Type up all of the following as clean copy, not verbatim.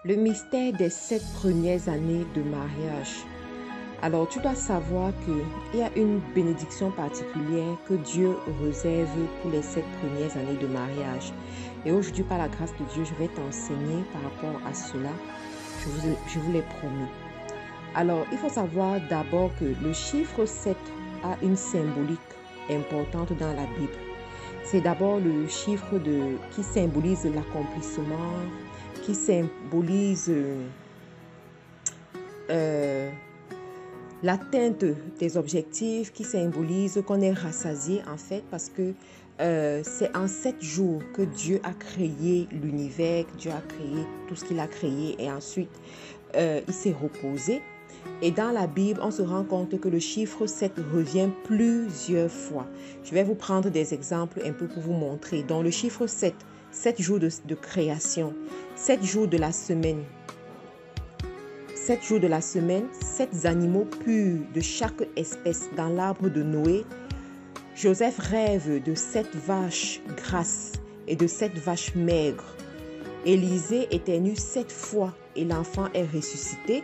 Le mystère des 7 premières années de mariage. Alors, tu dois savoir qu'il y a une bénédiction particulière que Dieu réserve pour les 7 premières années de mariage. Et aujourd'hui, par la grâce de Dieu, je vais t'enseigner par rapport à cela. Je vous l'ai promis. Alors, il faut savoir d'abord que le chiffre 7 a une symbolique importante dans la Bible. C'est d'abord le chiffre qui symbolise l'accomplissement, qui symbolise l'atteinte des objectifs, qui symbolise qu'on est rassasié en fait, parce que c'est en 7 jours que Dieu a créé l'univers, que Dieu a créé tout ce qu'il a créé et ensuite il s'est reposé. Et dans la Bible, on se rend compte que le chiffre 7 revient plusieurs fois. Je vais vous prendre des exemples un peu pour vous montrer. Donc le chiffre 7, 7 jours de création, 7 jours de la semaine. 7 jours de la semaine, 7 animaux purs de chaque espèce dans l'arbre de Noé. Joseph rêve de 7 vaches grasses et de 7 vaches maigres. Élisée éternue 7 fois et l'enfant est ressuscité.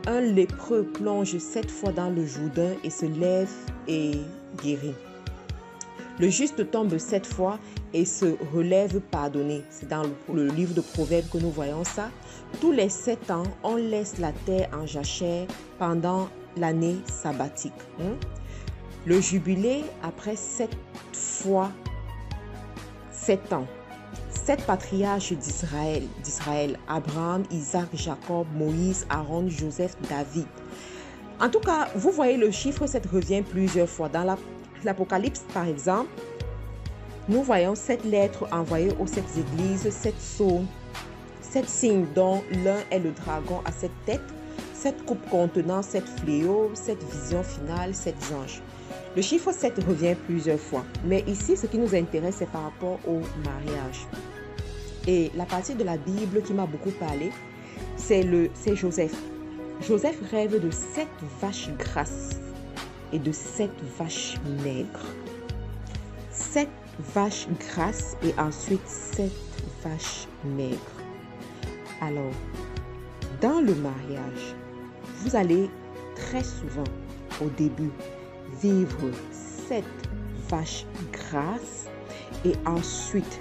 Un lépreux plonge 7 fois dans le Jourdain et se lève et guérit. Le juste tombe 7 fois et se relève pardonné. C'est dans le livre de Proverbes que nous voyons ça. Tous les 7 ans, on laisse la terre en jachère pendant l'année sabbatique. Le jubilé, après 7 fois 7 ans. 7 patriarches d'Israël, Abraham, Isaac, Jacob, Moïse, Aaron, Joseph, David. En tout cas, vous voyez le chiffre 7 revient plusieurs fois. Dans l'Apocalypse, par exemple, nous voyons 7 lettres envoyées aux 7 églises, 7 sceaux, 7 signes dont l'un est le dragon à 7 têtes, 7 coupes contenant 7 fléaux, 7 visions finales, 7 anges. Le chiffre 7 revient plusieurs fois. Mais ici, ce qui nous intéresse, c'est par rapport au mariage. Et la partie de la Bible qui m'a beaucoup parlé, c'est Joseph. Joseph rêve de 7 vaches grasses et de 7 vaches maigres. 7 vaches grasses et ensuite 7 vaches maigres. Alors, dans le mariage, vous allez très souvent, au début, vivre 7 vaches grasses et ensuite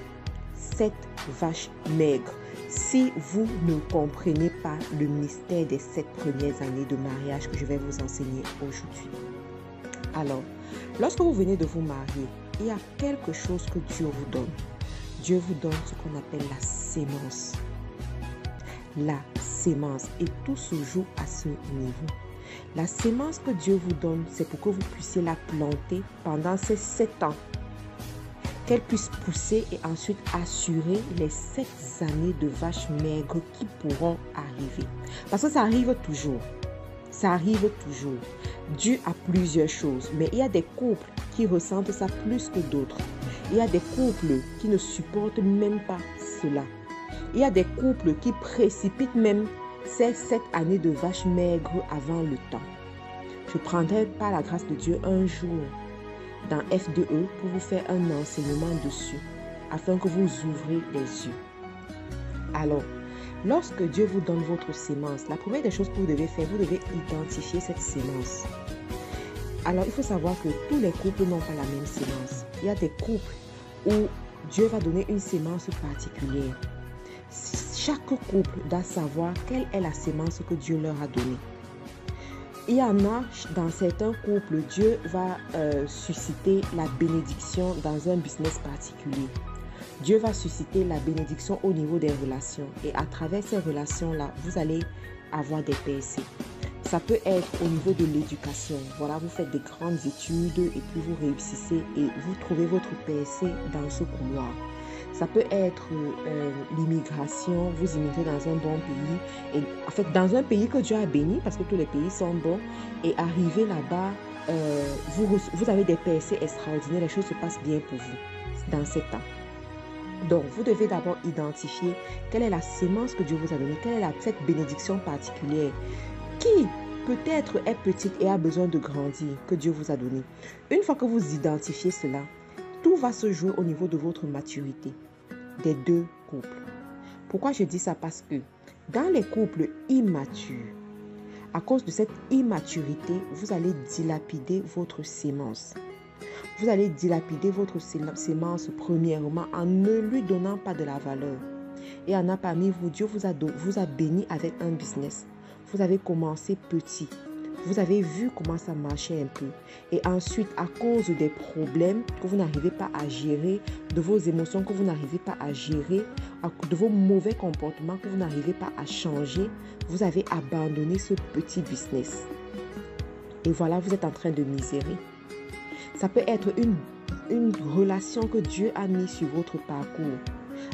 7 vaches maigres. Si vous ne comprenez pas le mystère des 7 premières années de mariage que je vais vous enseigner aujourd'hui. Alors, lorsque vous venez de vous marier, il y a quelque chose que Dieu vous donne. Dieu vous donne ce qu'on appelle la sémence. La sémence, et tout se joue à ce niveau. La sémence que Dieu vous donne, c'est pour que vous puissiez la planter pendant ces 7 ans. Qu'elle puisse pousser et ensuite assurer les 7 années de vaches maigres qui pourront arriver. Parce que ça arrive toujours. Ça arrive toujours. Dieu a plusieurs choses, mais il y a des couples qui ressentent ça plus que d'autres. Il y a des couples qui ne supportent même pas cela. Il y a des couples qui précipitent même ces 7 années de vaches maigres avant le temps. Je prendrai par la grâce de Dieu un jour dans F2E pour vous faire un enseignement dessus, afin que vous ouvrez les yeux. Alors, lorsque Dieu vous donne votre sémence, la première des choses que vous devez faire, vous devez identifier cette sémence. Alors, il faut savoir que tous les couples n'ont pas la même sémence. Il y a des couples où Dieu va donner une sémence particulière. Chaque couple doit savoir quelle est la sémence que Dieu leur a donnée. Il y en a, dans certains couples, Dieu va susciter la bénédiction dans un business particulier. Dieu va susciter la bénédiction au niveau des relations. Et à travers ces relations-là, vous allez avoir des percées. Ça peut être au niveau de l'éducation. Voilà, vous faites des grandes études et puis vous réussissez et vous trouvez votre percée dans ce couloir. Ça peut être l'immigration, vous immigrez dans un bon pays, et en fait dans un pays que Dieu a béni, parce que tous les pays sont bons, et arriver là-bas, vous avez des percées extraordinaires, les choses se passent bien pour vous dans ces temps. Donc, vous devez d'abord identifier quelle est la sémence que Dieu vous a donnée, quelle est cette bénédiction particulière, qui peut-être est petite et a besoin de grandir, que Dieu vous a donnée. Une fois que vous identifiez cela, tout va se jouer au niveau de votre maturité des deux couples. Pourquoi je dis ça? Parce que Dans les couples immatures, à cause de cette immaturité, vous allez dilapider votre sémence. Vous allez dilapider votre sémence premièrement en ne lui donnant pas de la valeur. Et en a parmi vous, Dieu vous a béni avec un business. Vous avez commencé petit. Vous avez vu comment ça marchait un peu. Et ensuite, à cause des problèmes que vous n'arrivez pas à gérer, de vos émotions que vous n'arrivez pas à gérer, de vos mauvais comportements que vous n'arrivez pas à changer, vous avez abandonné ce petit business. Et voilà, vous êtes en train de misérer. Ça peut être une relation que Dieu a mise sur votre parcours.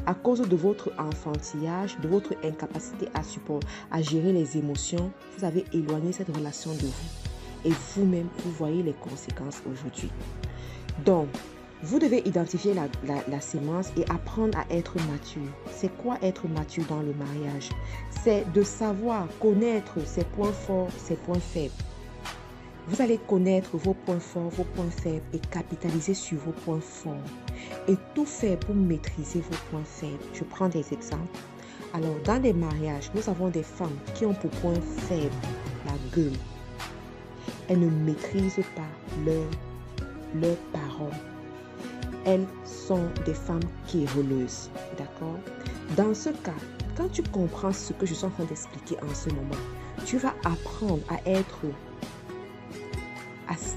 À cause de votre enfantillage, de votre incapacité à gérer les émotions, vous avez éloigné cette relation de vous. Et vous-même, vous voyez les conséquences aujourd'hui. Donc, vous devez identifier la sémence et apprendre à être mature. C'est quoi être mature dans le mariage? C'est de savoir connaître ses points forts, ses points faibles. Vous allez connaître vos points forts, vos points faibles et capitaliser sur vos points forts. Et tout faire pour maîtriser vos points faibles. Je prends des exemples. Alors, dans les mariages, nous avons des femmes qui ont pour point faible la gueule. Elles ne maîtrisent pas leurs paroles. Elles sont des femmes querelleuses. D'accord? Dans ce cas, quand tu comprends ce que je suis en train d'expliquer en ce moment, tu vas apprendre à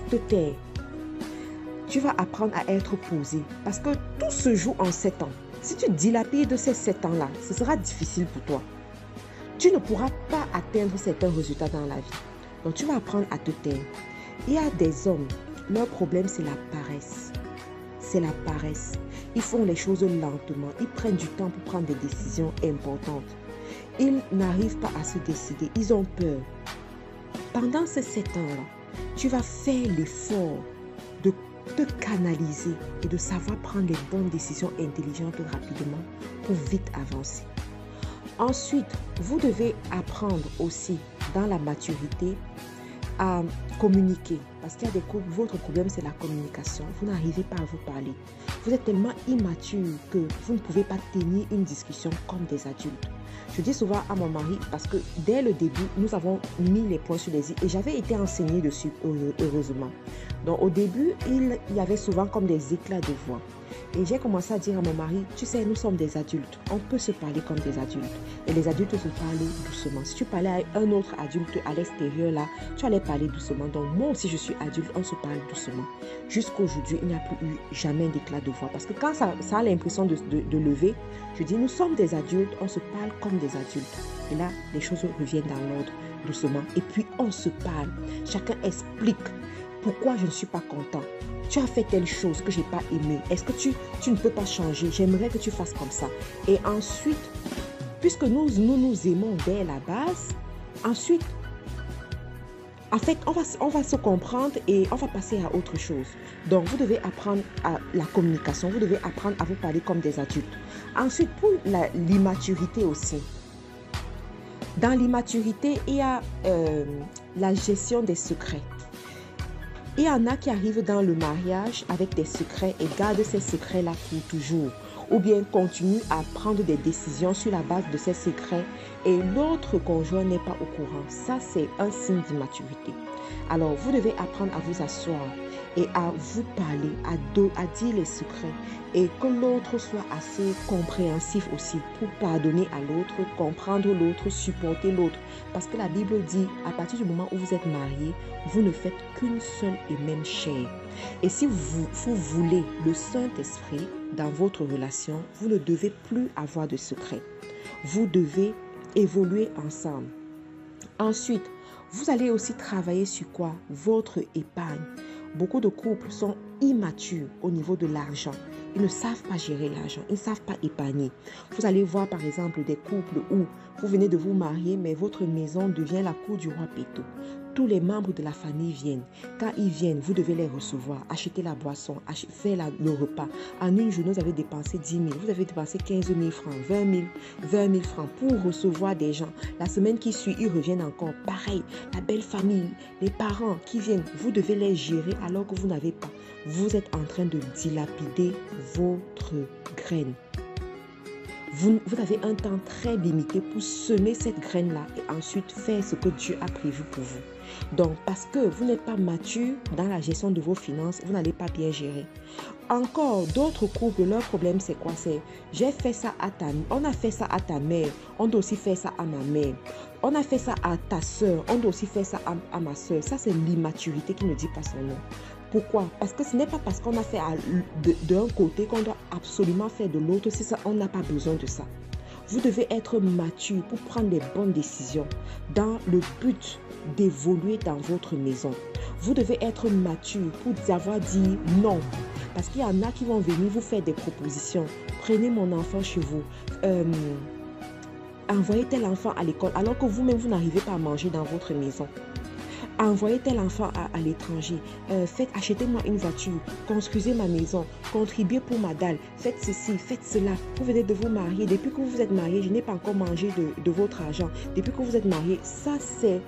te taire. Tu vas apprendre à être posé parce que tout se joue en 7 ans. Si tu dilapides ces 7 ans-là, ce sera difficile pour toi. Tu ne pourras pas atteindre certains résultats dans la vie. Donc, tu vas apprendre à te taire. Il y a des hommes, leur problème, c'est la paresse. C'est la paresse. Ils font les choses lentement. Ils prennent du temps pour prendre des décisions importantes. Ils n'arrivent pas à se décider. Ils ont peur. Pendant ces 7 ans-là, tu vas faire l'effort de te canaliser et de savoir prendre les bonnes décisions intelligentes rapidement pour vite avancer. Ensuite, vous devez apprendre aussi dans la maturité à communiquer. Parce qu'il y a des couples, votre problème c'est la communication. Vous n'arrivez pas à vous parler. Vous êtes tellement immature que vous ne pouvez pas tenir une discussion comme des adultes. Je dis souvent à mon mari, parce que dès le début, nous avons mis les points sur les i et j'avais été enseignée dessus, heureusement. Donc au début, il y avait souvent comme des éclats de voix. Et j'ai commencé à dire à mon mari, tu sais, nous sommes des adultes. On peut se parler comme des adultes. Et les adultes se parlent doucement. Si tu parlais à un autre adulte à l'extérieur, là, tu allais parler doucement. Donc moi aussi, je suis adulte, on se parle doucement. Jusqu'à aujourd'hui, il n'y a plus eu jamais d'éclat de voix. Parce que quand ça a l'impression de lever, je dis, nous sommes des adultes, on se parle comme des adultes. Et là, les choses reviennent dans l'ordre doucement. Et puis, on se parle. Chacun explique pourquoi je ne suis pas content. Tu as fait telle chose que je n'ai pas aimé. Est-ce que tu ne peux pas changer? J'aimerais que tu fasses comme ça. Et ensuite, puisque nous aimons dès la base, ensuite, en fait, on va se comprendre et on va passer à autre chose. Donc, vous devez apprendre à la communication. Vous devez apprendre à vous parler comme des adultes. Ensuite, pour l'immaturité aussi. Dans l'immaturité, il y a la gestion des secrets. Il y en a qui arrivent dans le mariage avec des secrets et gardent ces secrets-là pour toujours. Ou bien continuent à prendre des décisions sur la base de ces secrets et l'autre conjoint n'est pas au courant. Ça, c'est un signe d'immaturité. Alors, vous devez apprendre à vous asseoir et à vous parler, à dire les secrets et que l'autre soit assez compréhensif aussi pour pardonner à l'autre, comprendre l'autre, supporter l'autre. Parce que la Bible dit, à partir du moment où vous êtes mariés, vous ne faites qu'une seule et même chair. Et si vous voulez le Saint-Esprit dans votre relation, vous ne devez plus avoir de secrets. Vous devez évoluer ensemble. Ensuite, vous allez aussi travailler sur quoi? Votre épargne. Beaucoup de couples sont immatures au niveau de l'argent. Ils ne savent pas gérer l'argent. Ils ne savent pas épargner. Vous allez voir par exemple des couples où vous venez de vous marier, mais votre maison devient la cour du roi Péto. Tous les membres de la famille viennent. Quand ils viennent, vous devez les recevoir, acheter la boisson, faire le repas. En une journée, vous avez dépensé 10 000, vous avez dépensé 15 000 francs, 20 000 francs pour recevoir des gens. La semaine qui suit, ils reviennent encore. Pareil, la belle famille, les parents qui viennent, vous devez les gérer alors que vous n'avez pas. Vous êtes en train de dilapider votre graine. Vous avez un temps très limité pour semer cette graine-là et ensuite faire ce que Dieu a prévu pour vous. Donc, parce que vous n'êtes pas mature dans la gestion de vos finances, vous n'allez pas bien gérer. Encore, d'autres couples, leur problème, c'est quoi? C'est, on a fait ça à ta mère, on doit aussi faire ça à ma mère. On a fait ça à ta soeur, on doit aussi faire ça à ma soeur. Ça, c'est l'immaturité qui ne dit pas son nom. Pourquoi? Parce que ce n'est pas parce qu'on a fait d'un côté qu'on doit absolument faire de l'autre. Si ça, on n'a pas besoin de ça. Vous devez être mature pour prendre les bonnes décisions dans le but d'évoluer dans votre maison. Vous devez être mature pour avoir dit non. Parce qu'il y en a qui vont venir vous faire des propositions. Prenez mon enfant chez vous. Envoyez tel enfant à l'école alors que vous-même, vous n'arrivez pas à manger dans votre maison. Envoyez tel enfant à l'étranger. Achetez-moi une voiture. Construisez ma maison. Contribuez pour ma dalle. Faites ceci, faites cela. Vous venez de vous marier. Depuis que vous êtes marié, je n'ai pas encore mangé de votre argent. Depuis que vous êtes marié, ça c'est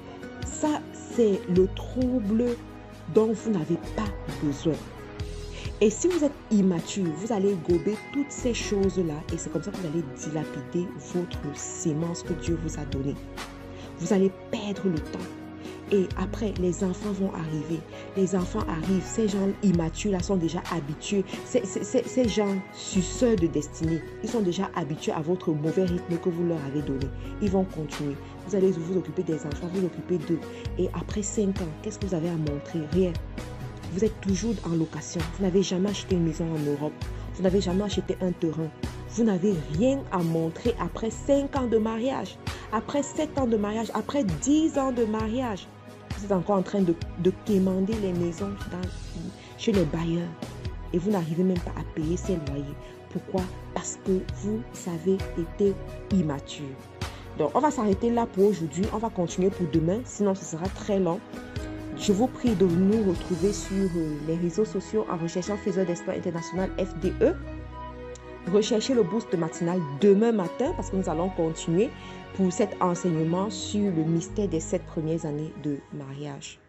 le trouble dont vous n'avez pas besoin. Et si vous êtes immature, vous allez gober toutes ces choses-là et c'est comme ça que vous allez dilapider votre sémence que Dieu vous a donnée. Vous allez perdre le temps. Et après, les enfants vont arriver. Les enfants arrivent. Ces gens immatures là sont déjà habitués. Ces gens suceurs de destinée, ils sont déjà habitués à votre mauvais rythme que vous leur avez donné. Ils vont continuer. Vous allez vous occuper des enfants, vous occuper d'eux. Et après 5 ans, qu'est-ce que vous avez à montrer? Rien. Vous êtes toujours en location. Vous n'avez jamais acheté une maison en Europe. Vous n'avez jamais acheté un terrain. Vous n'avez rien à montrer après 5 ans de mariage. Après 7 ans de mariage. Après 10 ans de mariage. Vous êtes encore en train de quémander les maisons chez les bailleurs. Et vous n'arrivez même pas à payer ces loyers. Pourquoi? Parce que vous avez été immature. Donc, on va s'arrêter là pour aujourd'hui. On va continuer pour demain. Sinon, ce sera très long. Je vous prie de nous retrouver sur les réseaux sociaux en recherchant Faiseur d'Espoir International FDE. Recherchez le boost matinal demain matin parce que nous allons continuer pour cet enseignement sur le mystère des 7 premières années de mariage.